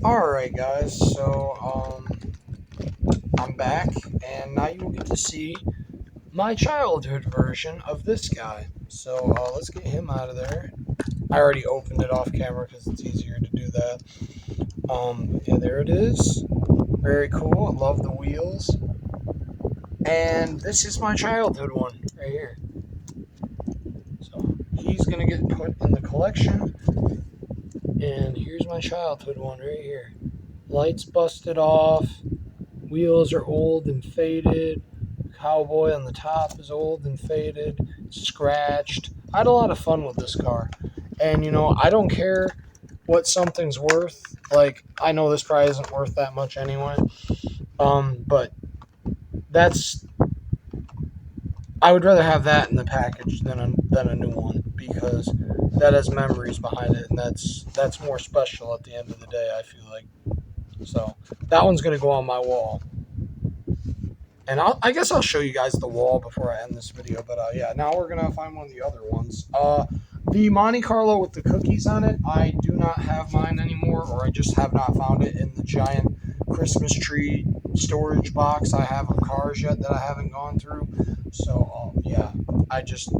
Alright guys, I'm back and now you will get to see my childhood version of this guy. Let's get him out of there. I already opened it off camera because it's easier to do that. Yeah, there it is. Very cool. I love the wheels. And this is my childhood one right here. So he's gonna get put in the collection. And here's my childhood one right here. Lights busted off. Wheels are old and faded. Cowboy on the top is old and faded, scratched. I had a lot of fun with this car. And, I don't care what something's worth. Like, I know this probably isn't worth that much anyway. But that's. I would rather have that in the package than a new one because that has memories behind it, and that's more special at the end of the day, I feel like. So, that one's going to go on my wall. And I guess I'll show you guys the wall before I end this video. But yeah, now we're going to find one of the other ones. The Monte Carlo with the cookies on it, I do not have mine anymore, or I just have not found it in the giant Christmas tree storage box I have of cars yet that I haven't gone through. So, yeah, I just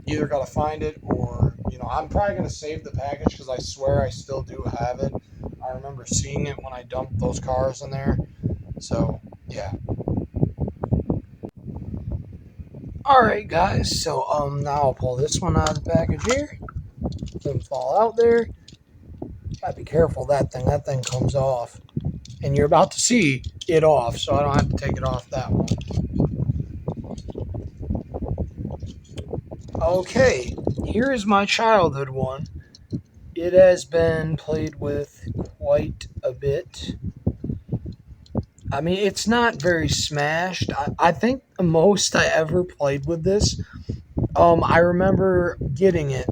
either got to find it or, I'm probably going to save the package because I swear I still do have it. I remember seeing it when I dumped those cars in there. So, yeah. Alright guys, now I'll pull this one out of the package here. Doesn't fall out there. Gotta be careful that thing comes off. And you're about to see it off, so I don't have to take it off that one. Okay, here is my childhood one. It has been played with quite a bit. I mean, it's not very smashed. I think the most I ever played with this, I remember getting it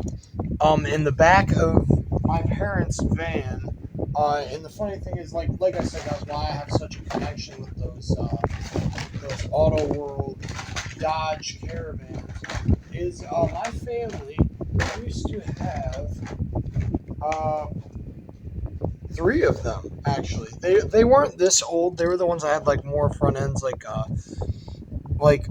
in the back of my parents' van. And the funny thing is, like I said, that's why I have such a connection with those Auto World Dodge Caravans. Is my family used to have three of them actually. They weren't this old. They were the ones I had like more front ends, like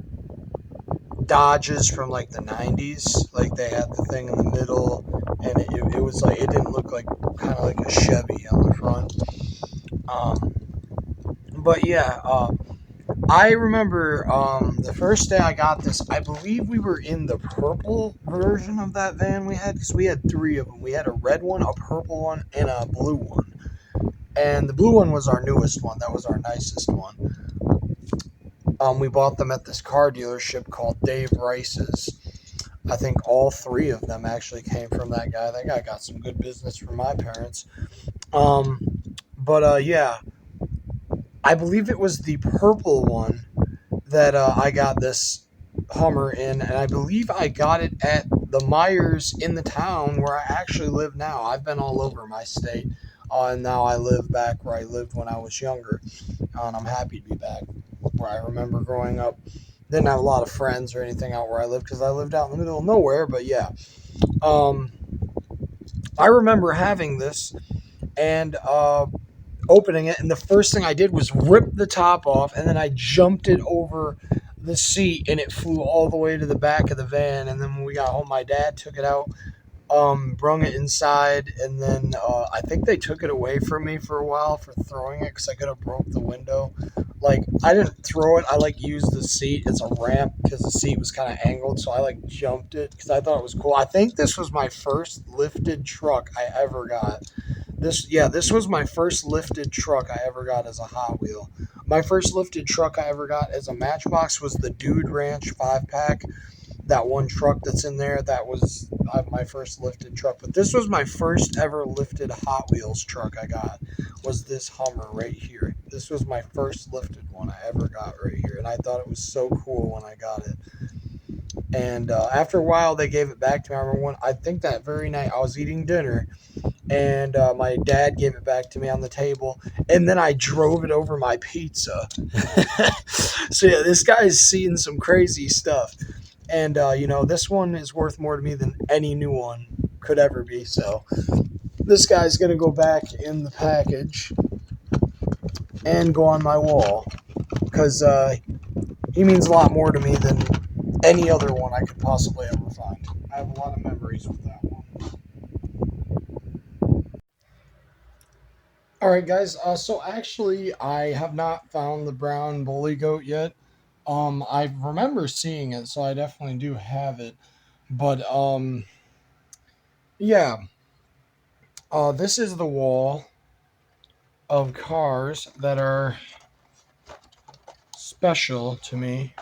Dodges from like the 90s. Like they had the thing in the middle, and it was like it didn't look like kind of like a Chevy on the front. But yeah, I remember the first day I got this. I believe we were in the purple version of that van we had because we had three of them. We had a red one, a purple one, and a blue one. And the blue one was our newest one. That was our nicest one. We bought them at this car dealership called Dave Rice's. I think all three of them actually came from that guy. That guy got some good business from my parents. Yeah, I believe it was the purple one that I got this Hummer in, and I believe I got it at the Myers in the town where I actually live now. I've been all over my state, and now I live back where I lived when I was younger, and I'm happy to be back where I remember growing up. Didn't have a lot of friends or anything out where I lived because I lived out in the middle of nowhere, but yeah. I remember having this and opening it, and the first thing I did was rip the top off, and then I jumped it over the seat, and it flew all the way to the back of the van. And then when we got home, my dad took it out, brung it inside, and then I think they took it away from me for a while for throwing it because I could have broke the window. Like, I didn't throw it. I used the seat as a ramp because the seat was kind of angled, so I jumped it because I thought it was cool. I think this was my first lifted truck I ever got. This was my first lifted truck I ever got as a Hot Wheel. My first lifted truck I ever got as a Matchbox was the Dude Ranch 5-pack. That one truck that's in there, that was my first lifted truck. But this was my first ever lifted Hot Wheels truck I got, was this Hummer right here. This was my first lifted one I ever got right here, and I thought it was so cool when I got it. And after a while, they gave it back to me. I remember I think that very night I was eating dinner, and my dad gave it back to me on the table, and then I drove it over my pizza. So yeah, this guy's seeing some crazy stuff. And, this one is worth more to me than any new one could ever be. So, this guy's going to go back in the package and go on my wall because he means a lot more to me than any other one I could possibly ever find. I have a lot of memories with that one. All right, guys. So actually, I have not found the brown bully goat yet. I remember seeing it, so I definitely do have it. But yeah. This is the wall of cars that are special to me,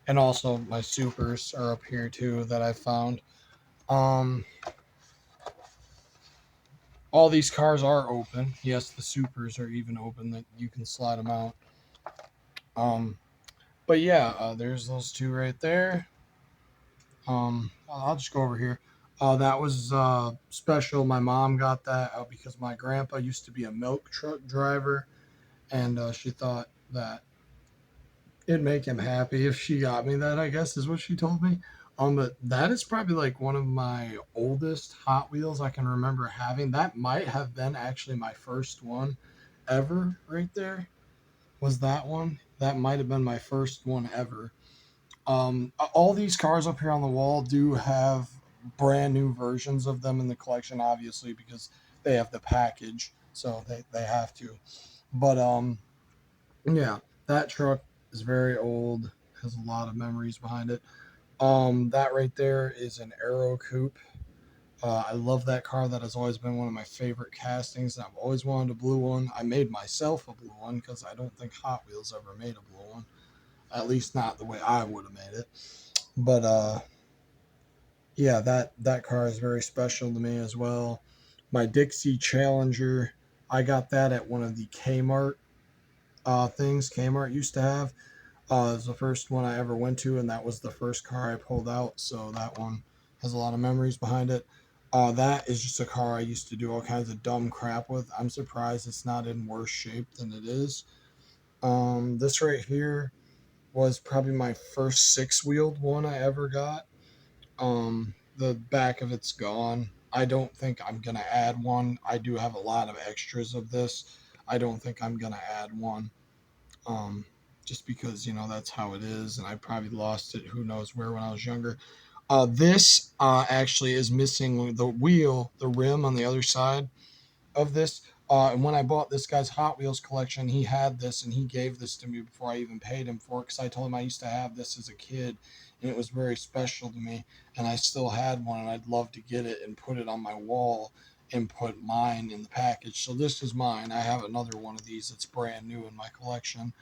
and also my supers are up here too that I found. Um, all these cars are open. Yes, the supers are even open that you can slide them out. Um, but yeah, there's those two right there. I'll just go over here. That was special. My mom got that because my grandpa used to be a milk truck driver, and she thought that it'd make him happy if she got me that, I guess is what she told me. But that is probably like one of my oldest Hot Wheels I can remember having. That might have been actually my first one ever right there. Was that one? That might have been my first one ever. All these cars up here on the wall do have brand new versions of them in the collection, obviously, because they have the package, so they have to. But yeah, that truck is very old, has a lot of memories behind it. That right there is an Aero Coupe. I love that car. That has always been one of my favorite castings. I've always wanted a blue one. I made myself a blue one because I don't think Hot Wheels ever made a blue one. At least not the way I would have made it. But yeah, that car is very special to me as well. My Dixie Challenger, I got that at one of the Kmart things Kmart used to have. It was the first one I ever went to, and that was the first car I pulled out. So that one has a lot of memories behind it. That is just a car I used to do all kinds of dumb crap with. I'm surprised it's not in worse shape than it is. This right here was probably my first six-wheeled one I ever got. The back of it's gone. I don't think I'm gonna add one. I do have a lot of extras of this. I don't think I'm gonna add one. Um, just because that's how it is, and I probably lost it. Who knows where when I was younger. This actually is missing the wheel, the rim on the other side of this. And when I bought this guy's Hot Wheels collection, he had this and he gave this to me before I even paid him for it because I told him I used to have this as a kid and it was very special to me. And I still had one and I'd love to get it and put it on my wall and put mine in the package. So this is mine. I have another one of these that's brand new in my collection.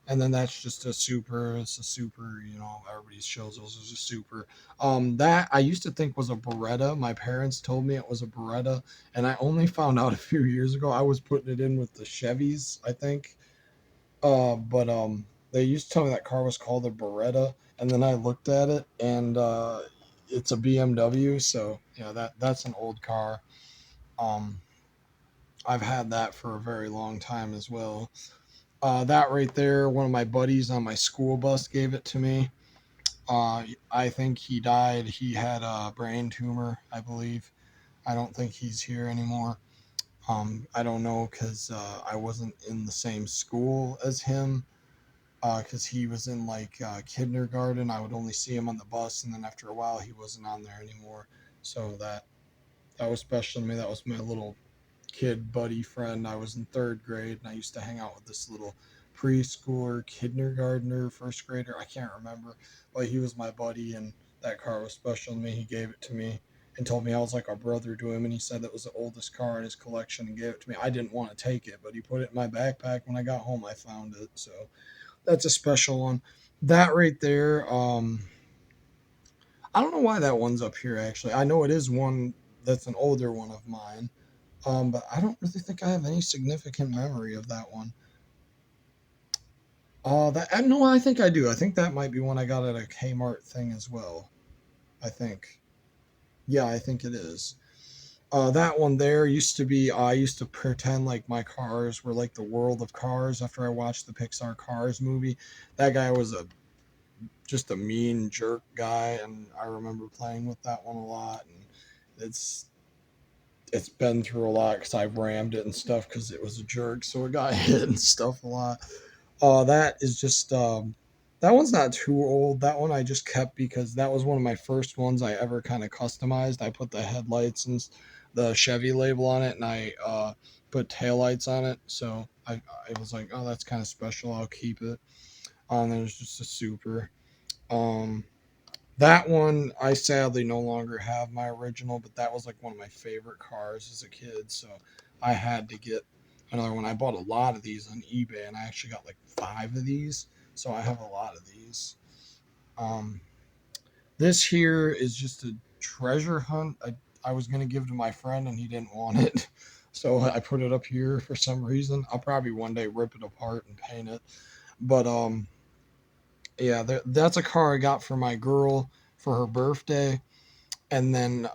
And then that's just a super. It's a super. Everybody shows those as a super. That I used to think was a Beretta. My parents told me it was a Beretta, and I only found out a few years ago. I was putting it in with the Chevys, I think. But they used to tell me that car was called a Beretta, and then I looked at it, and it's a BMW. So yeah, that's an old car. Um, I've had that for a very long time as well. That right there, one of my buddies on my school bus gave it to me. I think he died. He had a brain tumor, I believe. I don't think he's here anymore. I don't know because I wasn't in the same school as him. Because he was in like kindergarten, I would only see him on the bus, and then after a while, he wasn't on there anymore. So that was special to me. That was my little kid buddy friend. I was in third grade and I used to hang out with this little preschooler, kindergartner, first grader. I can't remember, but he was my buddy and that car was special to me. He gave it to me and told me I was like a brother to him. And he said that was the oldest car in his collection and gave it to me. I didn't want to take it, but he put it in my backpack. When I got home, I found it. So that's a special one. That right there, I don't know why that one's up here actually. I know it is one that's an older one of mine. But I don't really think I have any significant memory of that one. That I no, I think I do. I think that might be one I got at a Kmart thing as well. I think. Yeah, I think it is. That one there used to be. I used to pretend like my cars were like the world of cars after I watched the Pixar Cars movie. That guy was a just a mean jerk guy, and I remember playing with that one a lot. And it's it's been through a lot because I rammed it and stuff because it was a jerk, so it got hit and stuff a lot. That is just that one's not too old. That one I just kept because that was one of my first ones I ever kind of customized. I put the headlights and the Chevy label on it, and I put taillights on it. So I was like, oh, that's kind of special. I'll keep it. There's just a super. Um, that one I sadly no longer have my original, but that was like one of my favorite cars as a kid. So I had to get another one. I bought a lot of these on eBay, and I actually got like 5 of these. So I have a lot of these. Um, this here is just a treasure hunt. I was gonna give to my friend, and he didn't want it, so I put it up here for some reason. I'll probably one day rip it apart and paint it. But yeah, that's a car I got for my girl for her birthday, and then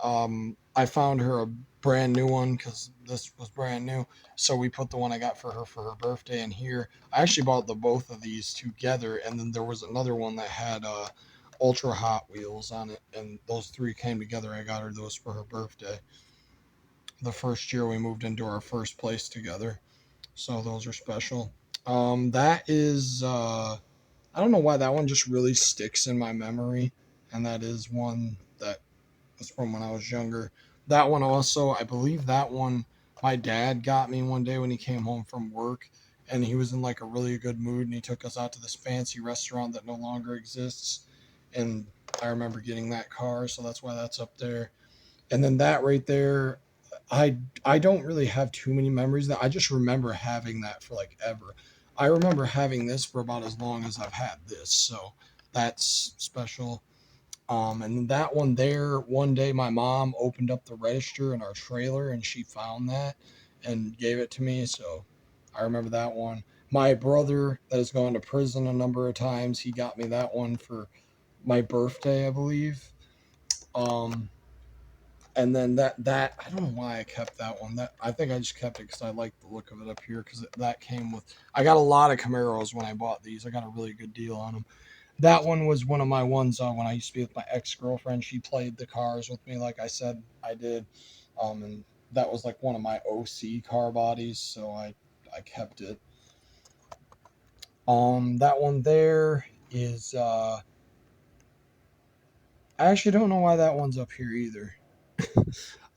I found her a brand new one because this was brand new. So we put the one I got for her birthday in here. I actually bought the both of these together, and then there was another one that had Ultra Hot Wheels on it, and those three came together. I got her those for her birthday. The first year we moved into our first place together, so those are special. That is I don't know why that one just really sticks in my memory, and that is one that was from when I was younger. That one also, I believe that one, my dad got me one day when he came home from work, and he was in like a really good mood, and he took us out to this fancy restaurant that no longer exists, and I remember getting that car, so that's why that's up there. And then that right there, I don't really have too many memories that I just remember having that for like ever. I remember having this for about as long as I've had this, so that's special. And that one there, one day my mom opened up the register in our trailer and she found that and gave it to me. So I remember that one. My brother that has gone to prison a number of times, he got me that one for my birthday, I believe. Um, and then that I don't know why I kept that one. That I think I just kept it because I like the look of it up here because that came with. I got a lot of Camaros when I bought these. I got a really good deal on them. That one was one of my ones when I used to be with my ex girlfriend. She played the cars with me, like I said I did, and that was like one of my OC car bodies, so I kept it. That one there is. I actually don't know why that one's up here either.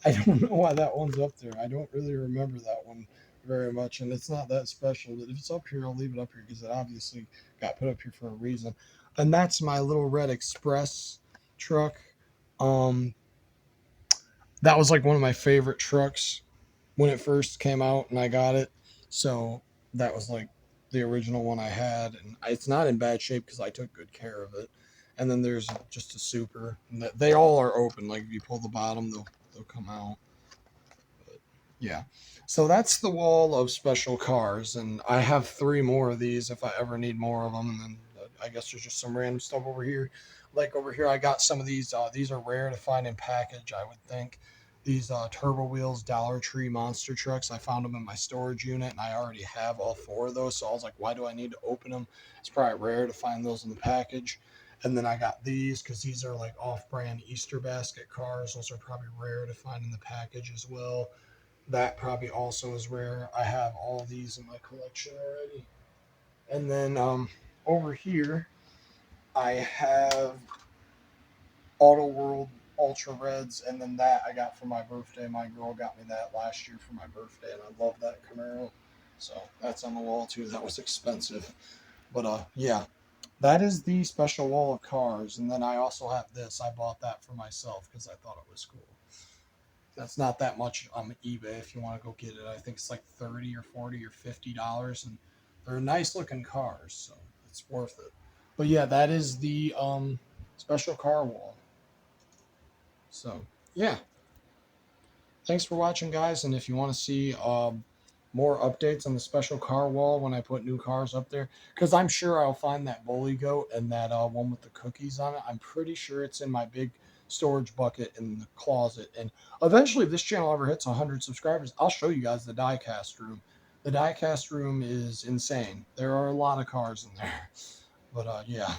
I don't know why that one's up there. I don't really remember that one very much, and it's not that special. But if it's up here, I'll leave it up here because it obviously got put up here for a reason. And that's my little red express truck. Um, that was like one of my favorite trucks when it first came out, and I got it. So that was like the original one I had, and it's not in bad shape because I took good care of it. And then there's just a super. And they all are open. Like if you pull the bottom, they'll come out. Yeah. So that's the wall of special cars, and I have 3 more of these if I ever need more of them. And then I guess there's just some random stuff over here. Like over here, I got some of these. These are rare to find in package, I would think. These Turbo Wheels Dollar Tree monster trucks. I found them in my storage unit, and I already have all 4 of those. So I was like, why do I need to open them? It's probably rare to find those in the package. And then I got these because these are like off-brand Easter basket cars. Those are probably rare to find in the package as well. That probably also is rare. I have all these in my collection already. And then over here, I have Auto World Ultra Reds, and then that I got for my birthday. My girl got me that last year for my birthday, and I love that Camaro. So that's on the wall too. That was expensive, but yeah, that is the special wall of cars. And then I also have this. I bought that for myself because I thought it was cool. That's not that much on eBay if you want to go get it. I think it's like 30 or 40 or $50, and they're nice looking cars, so it's worth it. But yeah, that is the special car wall. So yeah, thanks for watching, guys. And if you want to see more updates on the special car wall when I put new cars up there, because I'm sure I'll find that bully goat and that one with the cookies on it. I'm pretty sure it's in my big storage bucket in the closet. And eventually, if this channel ever hits 100 subscribers, I'll show you guys the diecast room. The diecast room is insane. There are a lot of cars in there. But yeah.